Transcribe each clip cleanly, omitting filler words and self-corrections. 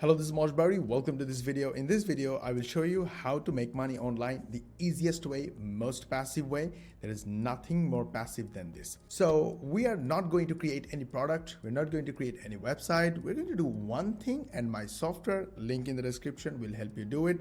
Hello, this is Mosh Barry. Welcome to this video. In this video, I will show you how to make money online the easiest way, most passive way. There is nothing more passive than this. So we are not going to create any product. We're not going to create any website. We're going to do one thing, and my software, link in the description, will help you do it.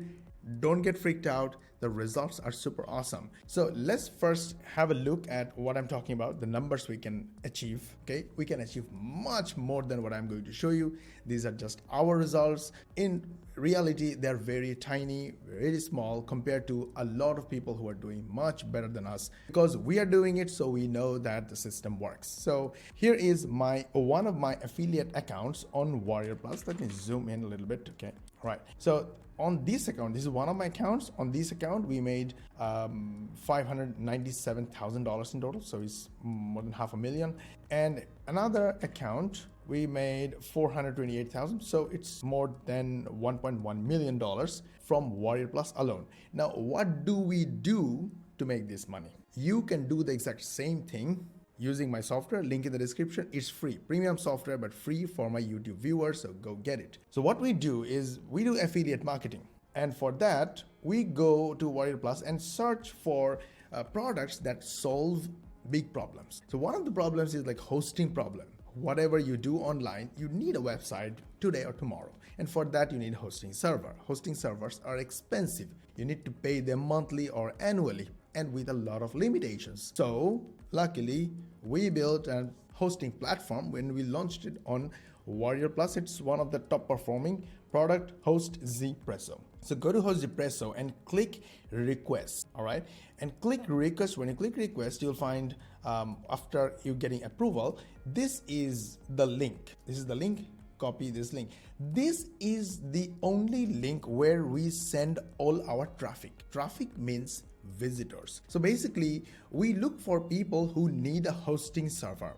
Don't get freaked out. The results are super awesome. So let's first have a look at what I'm talking about, the numbers we can achieve. Okay, we can achieve much more than what I'm going to show you. These are just our results. In reality, they're very tiny, very small compared to a lot of people who are doing much better than us, because we are doing it, so we know that the system works. So here is one of my affiliate accounts on Warrior Plus. Let me zoom in a little bit. Okay, all right. So on this account, this is one of my accounts. On this account, we made $597,000 in total, so it's more than $500,000. And another account, we made $428,000, so it's more than $1.1 million from Warrior Plus alone. Now, what do we do to make this money? You can do the exact same thing using my software, link in the description. It's free, premium software, but free for my YouTube viewers, so go get it. So what we do is we do affiliate marketing. And for that, we go to Warrior Plus and search for products that solve big problems. So one of the problems is like hosting problem. Whatever you do online, you need a website today or tomorrow. And for that, you need a hosting server. Hosting servers are expensive. You need to pay them monthly or annually, and with a lot of limitations. So luckily, we built a hosting platform when we launched it on Warrior Plus. It's one of the top performing product, HostZpresso. So go to HostZpresso and click request, all right? And click request. When you click request, you'll find after you getting approval, this is the link. This is the link. Copy this link. This is the only link where we send all our traffic. Traffic means visitors. So basically, we look for people who need a hosting server,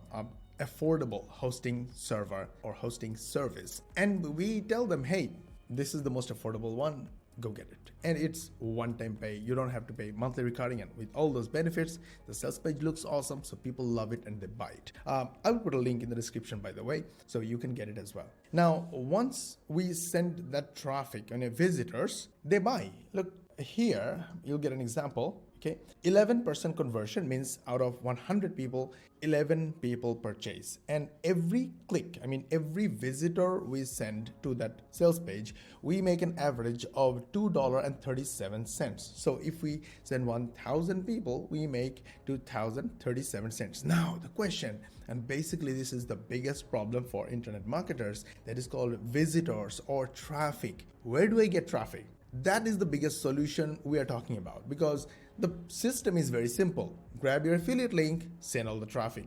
affordable hosting server or hosting service. And we tell them, hey, this is the most affordable one, go get it. And it's one-time pay. You don't have to pay monthly recurring, and with all those benefits, the sales page looks awesome, so people love it and they buy it. I will put a link in the description, by the way, so you can get it as well. Now, once we send that traffic and visitors, they buy. Look here, you'll get an example. Okay, 11% conversion means out of 100 people, 11 people purchase. And every click, every visitor we send to that sales page, we make an average of $2.37. So if we send 1,000 people, we make $2,037. Now the question, and basically this is the biggest problem for internet marketers, that is called visitors or traffic. Where do I get traffic? That is the biggest solution we are talking about, because the system is very simple. Grab your affiliate link, send all the traffic.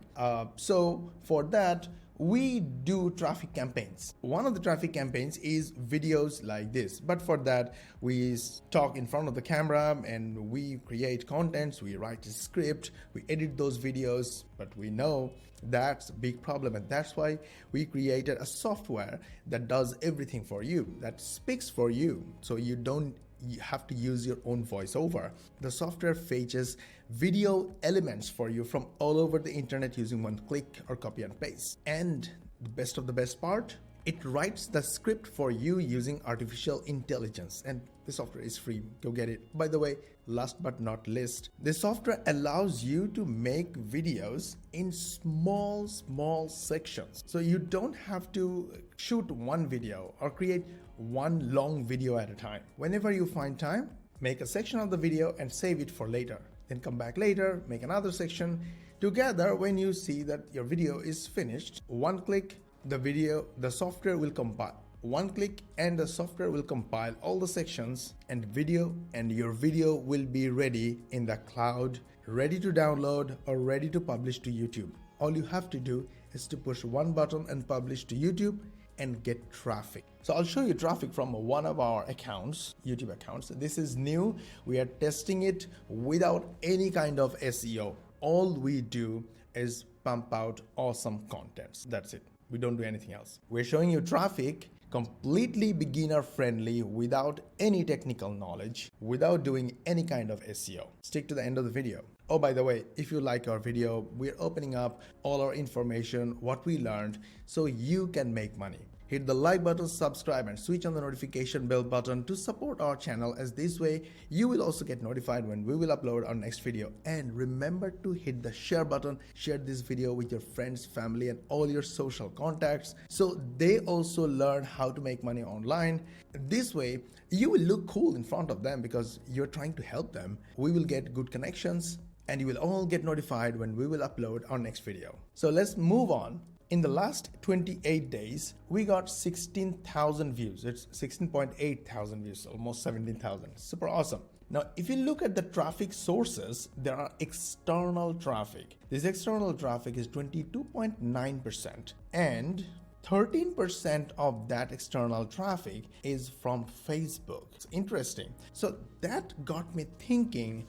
So for that, we do traffic campaigns. One of the traffic campaigns is videos like this. But for that, we talk in front of the camera and we create contents, we write a script, we edit those videos, but we know that's a big problem. And that's why we created a software that does everything for you, that speaks for you. So you have to use your own voiceover. The software fetches video elements for you from all over the internet using one click or copy and paste. And the best of the best part, it writes the script for you using artificial intelligence, and the software is free. Go get it. By the way, last but not least, this software allows you to make videos in small sections. So you don't have to shoot one video or create one long video at a time. Whenever you find time, make a section of the video and save it for later. Then come back later, make another section. Together, when you see that your video is finished, one click, the software will compile. One click and the software will compile all the sections and your video will be ready in the cloud, ready to download or ready to publish to YouTube. All you have to do is to push one button and publish to YouTube and get traffic. So I'll show you traffic from one of our accounts, YouTube accounts. This is new. We are testing it without any kind of SEO. All we do is pump out awesome contents. That's it. We don't do anything else. We're showing you traffic completely beginner friendly, without any technical knowledge, without doing any kind of SEO. Stick to the end of the video. Oh, by the way, if you like our video, we're opening up all our information, what we learned, so you can make money. Hit the like button, subscribe, and switch on the notification bell button to support our channel, as this way you will also get notified when we will upload our next video. And remember to hit the share button. Share this video with your friends, family, and all your social contacts so they also learn how to make money online. This way you will look cool in front of them because you're trying to help them. We will get good connections and you will all get notified when we will upload our next video. So let's move on. In the last 28 days, we got 16,000 views. It's 16.8 thousand views, almost 17,000. Super awesome. Now, if you look at the traffic sources, there are external traffic. This external traffic is 22.9%, and 13% of that external traffic is from Facebook. It's interesting. So that got me thinking,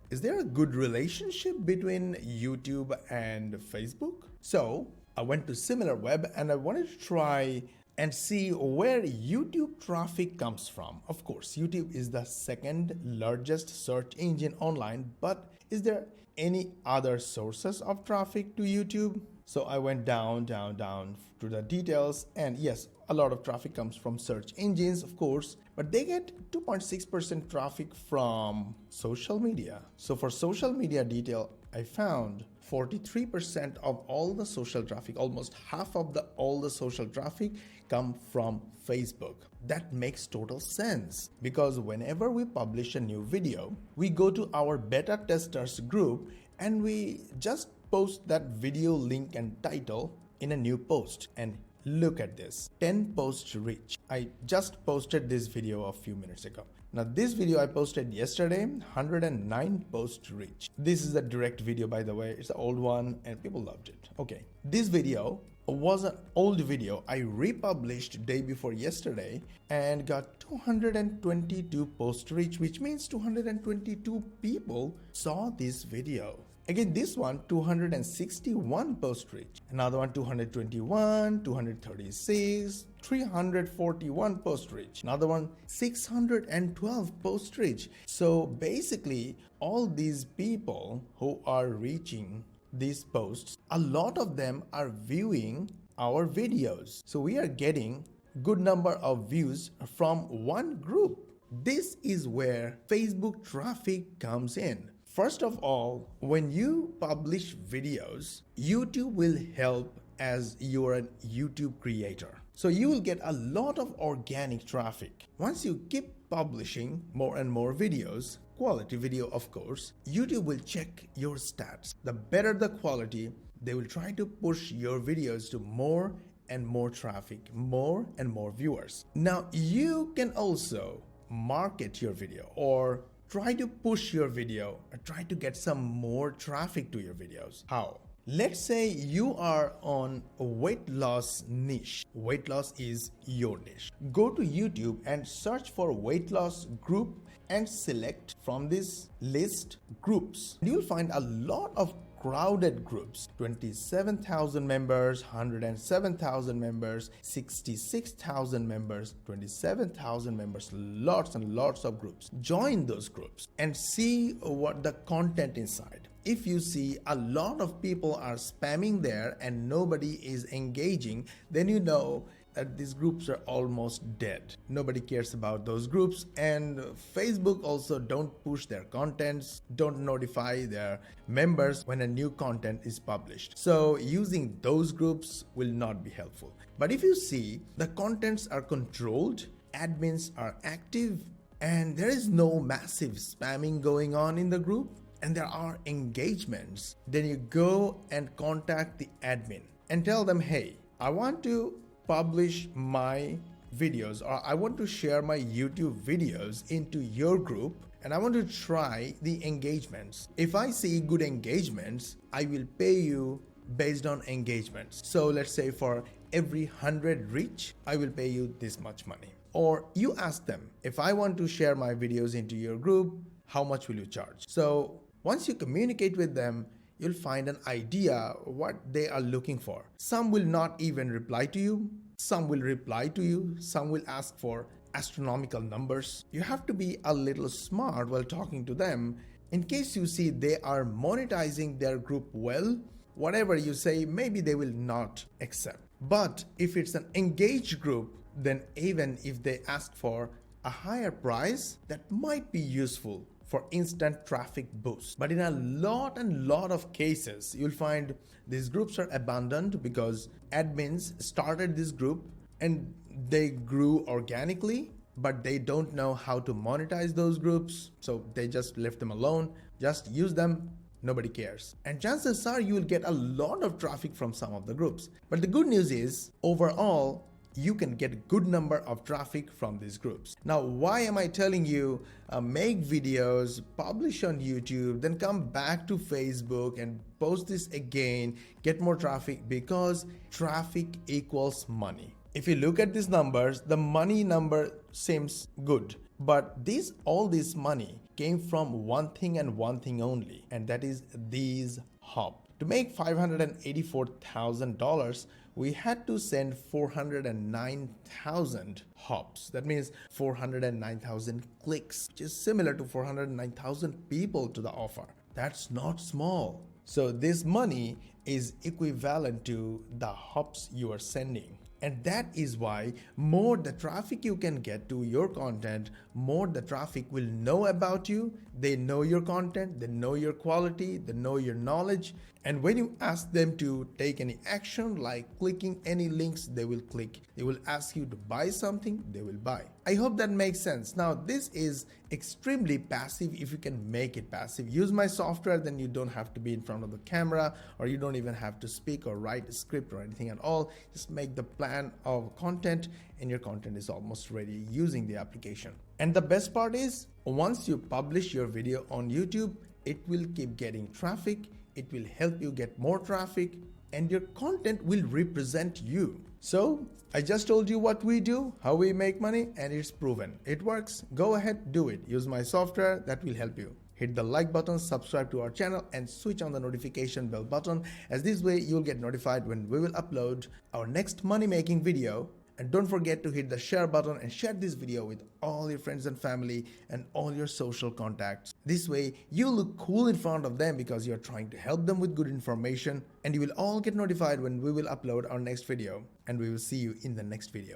is there a good relationship between YouTube and Facebook? So I went to SimilarWeb and I wanted to try and see where YouTube traffic comes from. Of course, YouTube is the second largest search engine online, but is there any other sources of traffic to YouTube? So I went down to the details, and yes, a lot of traffic comes from search engines, of course, but they get 2.6% traffic from social media. So for social media detail, I found 43% of all the social traffic, almost half of all the social traffic come from Facebook. That makes total sense because whenever we publish a new video, we go to our beta testers group and we just post that video link and title in a new post. And look at this, 10 posts reach. I just posted this video a few minutes ago. Now this video I posted yesterday, 109 posts reach. This is a direct video, by the way. It's an old one and people loved it. Okay, this video was an old video I republished day before yesterday and got 222 post reach, which means 222 people saw this video. Again, this one 261 post reach, another one 221, 236, 341 post reach, another one 612 post reach. So basically all these people who are reaching these posts, a lot of them are viewing our videos. So we are getting good number of views from one group. This is where Facebook traffic comes in. First of all, when you publish videos, YouTube will help as you're a YouTube creator. So you will get a lot of organic traffic. Once you keep publishing more and more videos, quality video of course, YouTube will check your stats. The better the quality, they will try to push your videos to more and more traffic, more and more viewers. Now you can also market your video or try to push your video or try to get some more traffic to your videos. How? Let's say you are on a weight loss niche. Weight loss is your niche. Go to YouTube and search for weight loss group and select from this list groups. You'll find a lot of crowded groups, 27,000 members, 107,000 members, 66,000 members, 27,000 members, lots and lots of groups. Join those groups and see what the content inside. If you see a lot of people are spamming there and nobody is engaging, then you know that these groups are almost dead. Nobody cares about those groups, and Facebook also don't push their contents, don't notify their members when a new content is published. So using those groups will not be helpful. But if you see the contents are controlled, admins are active, and there is no massive spamming going on in the group, and there are engagements, then you go and contact the admin and tell them, hey, I want to publish my videos, or I want to share my YouTube videos into your group and I want to try the engagements. If I see good engagements, I will pay you based on engagements. So let's say for every 100 reach, I will pay you this much money. Or you ask them, if I want to share my videos into your group, how much will you charge? So once you communicate with them, you'll find an idea what they are looking for. Some will not even reply to you. Some will reply to you. Some will ask for astronomical numbers. You have to be a little smart while talking to them. In case you see they are monetizing their group well, whatever you say, maybe they will not accept. But if it's an engaged group, then even if they ask for a higher price, that might be useful for instant traffic boost. But in a lot of cases, you'll find these groups are abandoned because admins started this group and they grew organically, but they don't know how to monetize those groups, so they just left them alone, just use them. Nobody cares. And chances are you will get a lot of traffic from some of the groups. But the good news is, overall, you can get a good number of traffic from these groups. Now, why am I telling you make videos, publish on YouTube, then come back to Facebook and post this again, get more traffic? Because traffic equals money. If you look at these numbers, the money number seems good, but all this money came from one thing and one thing only, and that is these hubs. To make $584,000, we had to send 409,000 hops. That means 409,000 clicks, which is similar to 409,000 people to the offer. That's not small. So this money is equivalent to the hops you are sending. And that is why more the traffic you can get to your content, more the traffic will know about you. They know your content, they know your quality, they know your knowledge. And when you ask them to take any action like clicking any links, they will click. They will ask you to buy something, they will buy. I hope that makes sense. Now, this is extremely passive if you can make it passive. Use my software, then you don't have to be in front of the camera, or you don't even have to speak or write a script or anything at all. Just make the plan of content and your content is almost ready using the application. And the best part is, once you publish your video on YouTube, it will keep getting traffic. It will help you get more traffic and your content will represent you. So I just told you what we do, how we make money, and it's proven. It works. Go ahead, do it. Use my software, that will help you. Hit the like button, subscribe to our channel, and switch on the notification bell button, as this way you'll get notified when we will upload our next money making video. And don't forget to hit the share button and share this video with all your friends and family and all your social contacts. This way you look cool in front of them because you're trying to help them with good information, and you will all get notified when we will upload our next video. And we will see you in the next video.